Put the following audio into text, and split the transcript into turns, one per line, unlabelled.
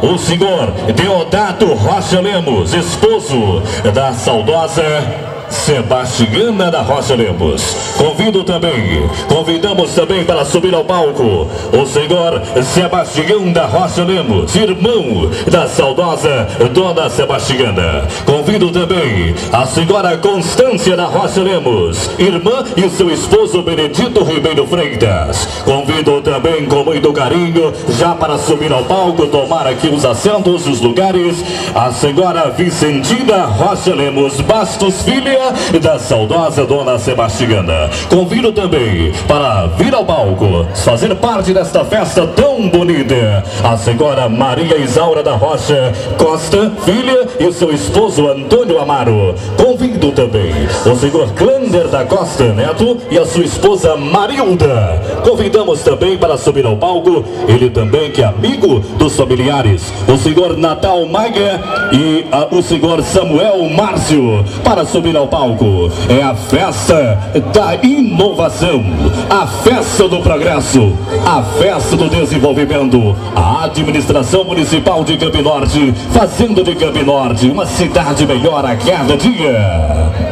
O senhor Deodato Rocha Lemos, esposo da saudosa Sebastiana da Rocha Lemos. Convidamos também para subir ao palco o senhor Sebastião da Rocha Lemos, irmão da saudosa Dona Sebastiana. Convido também a senhora Constância da Rocha Lemos, irmã, e seu esposo Benedito Ribeiro Freitas. Convido também com muito carinho, já para subir ao palco, tomar aqui os assentos, os lugares, a senhora Vicentina Rocha Lemos Bastos, filha da saudosa Dona Sebastiana. Convido também para vir ao palco, fazer parte desta festa tão bonita, a senhora Maria Isaura da Rocha Costa, filha, e seu esposo Antônio Amaro. Convido também o senhor Clander da Costa Neto e a sua esposa Marilda. Convidamos também para subir ao palco, ele também que é amigo dos familiares, o senhor Natal Maia e o senhor Samuel Márcio, para subir ao palco. É a festa da inovação, a festa do progresso, a festa do desenvolvimento. A administração municipal de Campinorte, fazendo de Campinorte uma cidade melhor a cada dia.